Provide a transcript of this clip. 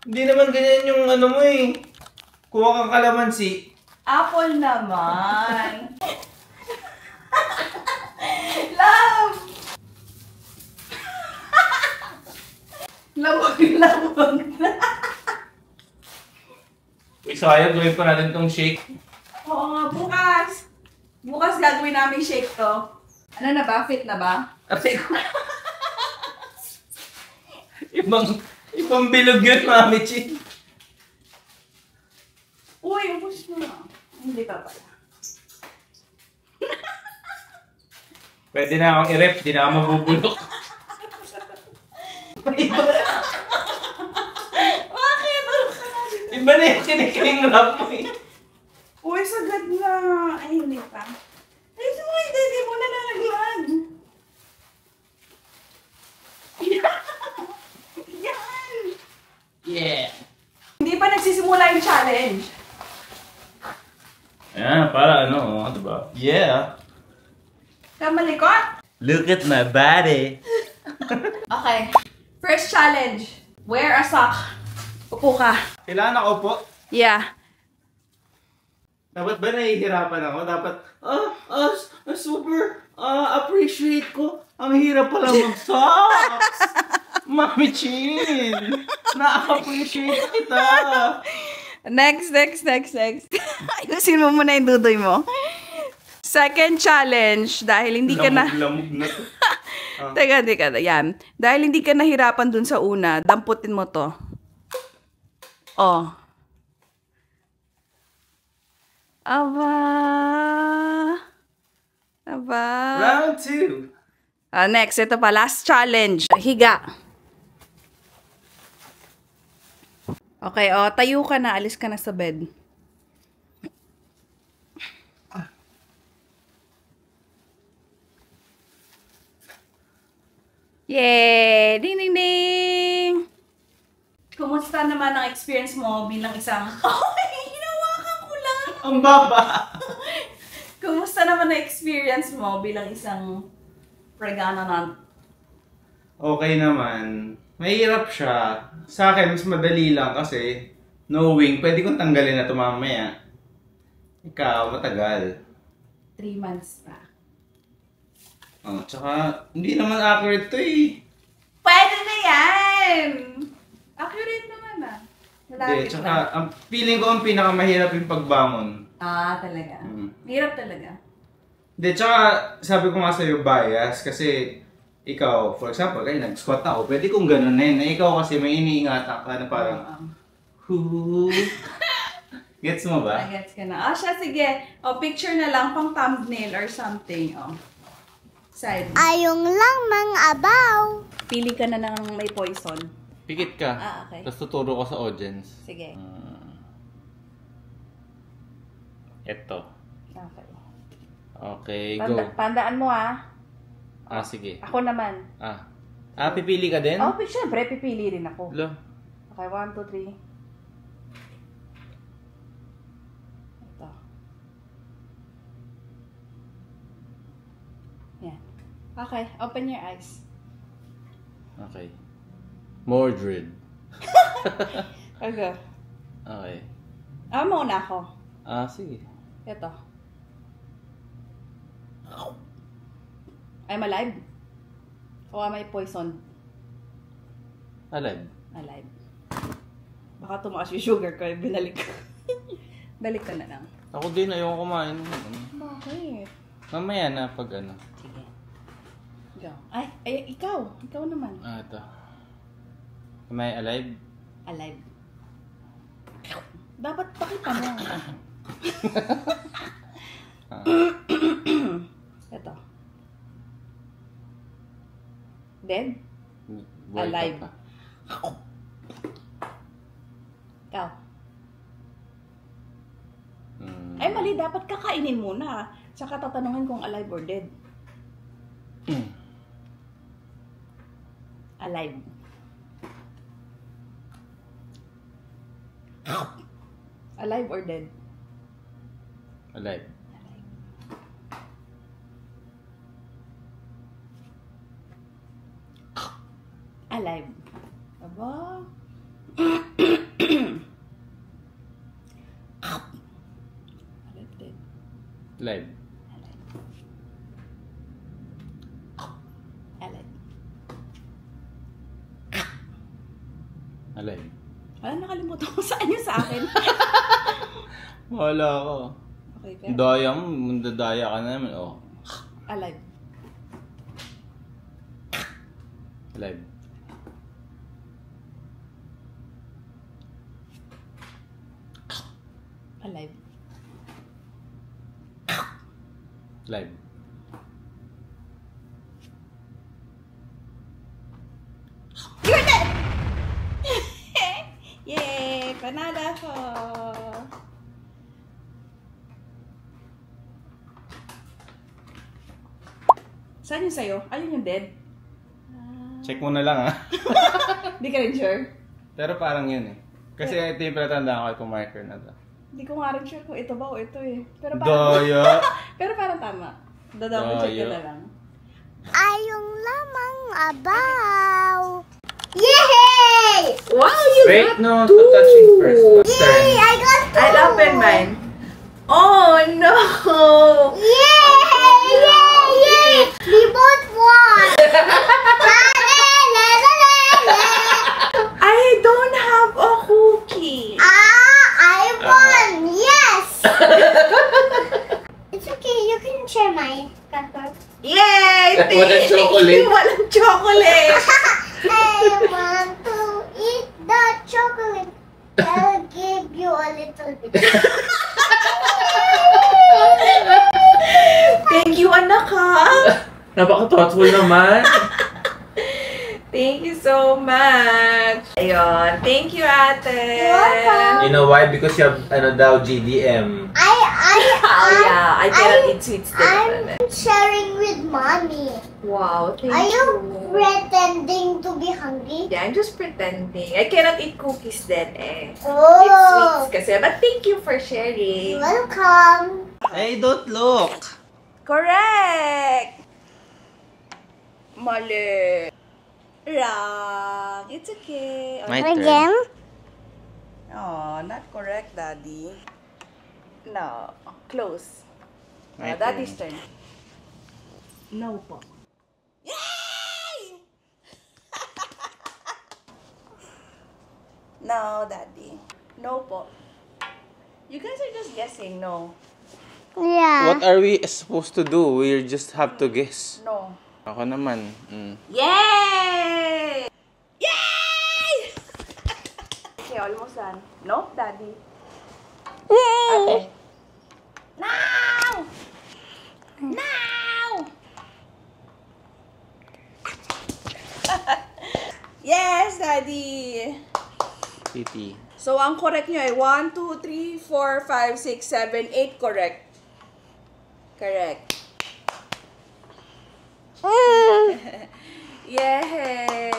Hindi naman ganyan yung ano mo eh. Kuha kang kalamansi. Apple naman. Love! Lamog na. Uy, sayang, gawin pa natin tong shake. Oo nga, bukas. Bukas gagawin namin shake to. Ano na ba? Fit na ba? Ate ko. ibang bilog yun, Mami Chi. Uy, ubos na. Hindi pa pala. Pwede na akong i-rep, di na ako mabubulok. Bakit? Iba na yung kinikiling rap mo eh. Uy, sagad na. Ay, hindi pa. Ay, hindi mo na nalaglag. Yan! Yeah. Hindi pa nagsisimula yung challenge. Ayan, para ano, diba? Yeah. Kamalikot? Look at my body. Okay. First challenge. Wear a sock. Upo ka. Kailangan ako po. Yeah. Dapat ba nahihirapan ako? Dapat, super, appreciate ko. Ang hirap pala mag-socks. Mami Chin, na-appreciate kita. Next. Ayusin mo muna yung dudoy mo. Second challenge, dahil hindi ka na... Lamog na to. Teka. Yan. Dahil hindi ka nahirapan dun sa una, damputin mo to. Oh. Aba. Round 2. Next, ito pa. Last challenge. Higa. Okay, tayo ka na. Alis ka na sa bed. Yay! Ding, ding, ding! Kumusta naman ang experience mo bilang isang... hinawakan ko lang! Ang baba! Kumusta naman ang experience mo bilang isang pregnant? Okay naman. Mahirap siya. Sa akin, mas madali lang kasi knowing, pwede kong tanggalin na ito mamaya. Ikaw, matagal. 3 months pa. Tsaka, hindi naman accurate to eh. Pwede na yan! Accurate naman ah. Hindi, tsaka, feeling ko ang pinakamahirap yung pagbangon. Talaga. Hirap talaga. Hindi, tsaka, sabi ko nga sa'yo, bias, kasi ikaw, for example, kaya nag-squat ako, pwede kong ganunin. Ikaw kasi may iniingatan ka na parang, Gets mo ba? Gets ka na. Siya, sige. Picture na lang, pang thumbnail or something. Side. Ayong lang abaw. Pili ka na ng may poison. Pikit ka. Okay. Tapos tuturo ko sa audience. Sige. Eto. Okay. Okay, go. Tandaan mo Sige. Ako naman. Pipili ka din? Siyempre, pipili rin ako. Lo. Okay, 1, 2, 3. Ito. Yan. Okay, open your eyes. Okay. Mordred. Okay. Okay. Mauna ako. Sige. Ito. I'm alive? O am I poisoned? Alive. Alive. Baka tumakas yung sugar ko, binalik ko. Balik ka na lang. Ako din, ayoko kumain. Bakit? Mamaya na pag ano. Sige. Go. Ay, ikaw. Ikaw naman. Ito. Am I alive? Alive. Dapat pakita mo. Ito. Dead? Buhay Alive. ka pa. Ikaw. Ay, mali. Dapat kakainin muna. Tsaka tatanungin kung alive or dead. Alive. Alive or dead? Alive. Alive. Aba. Live. Alive. Alive. Wala, nakalimutan ko saan yun sa akin. Wala ako. Okay, kaya. Daya mo, mundadaya ka naman. Oh. Alive. Live. Alive. Live. You're dead! Yay! Panalo ko! Saan yung sayo? Alin yung dead? Check mo na lang, ha? Hindi ka rin sure? Pero parang yun, eh. Kasi ito yung pinatandaan ko itong marker na to. Hindi ko nga rin sure kung ito ba o ito eh. Pero parang, Daya! pero parang tama. Double check ko Daya. na lang. Ayong lamang abaw. Yay! Wow, you Wait, got no. two! Touching first. Yay! I got two! I'll open mine. Oh no! Yay! Yay! Yay! We both won! I don't have a cookie. I won! Yes! It's okay, you can share mine. Yay! Walang chocolate. Walang chocolate. I want to eat the chocolate. I'll give you a little bit. Thank you, anak ha. Napaka-thoughtful naman. Thank you so much. Ayun. Thank you, ate. welcome. You know why? Because you have, GDM. Oh yeah, I cannot eat sweets. I'm sharing with mommy. Wow, thank Are you you. pretending to be hungry? Yeah, I'm just pretending. I cannot eat cookies then eh. It's Oh, sweets kasi. But thank you for sharing. welcome. Hey, don't look. Correct! Mali. Wrong. It's okay. My My turn. game? Oh, not correct, Daddy. No. Close. My Daddy's turn. No po. Yay! No, Daddy. No po. You guys are just guessing. No. Yeah. What are we supposed to do? We just have to guess. No. Ako naman. Yay! Yay! Okay, almost done. No, Daddy. Okay. Now! Now! Yes, Daddy! Titi. So, ang correct nyo ay 1, 2, 3, 4, 5, 6, 7, 8 correct. Correct. Yay!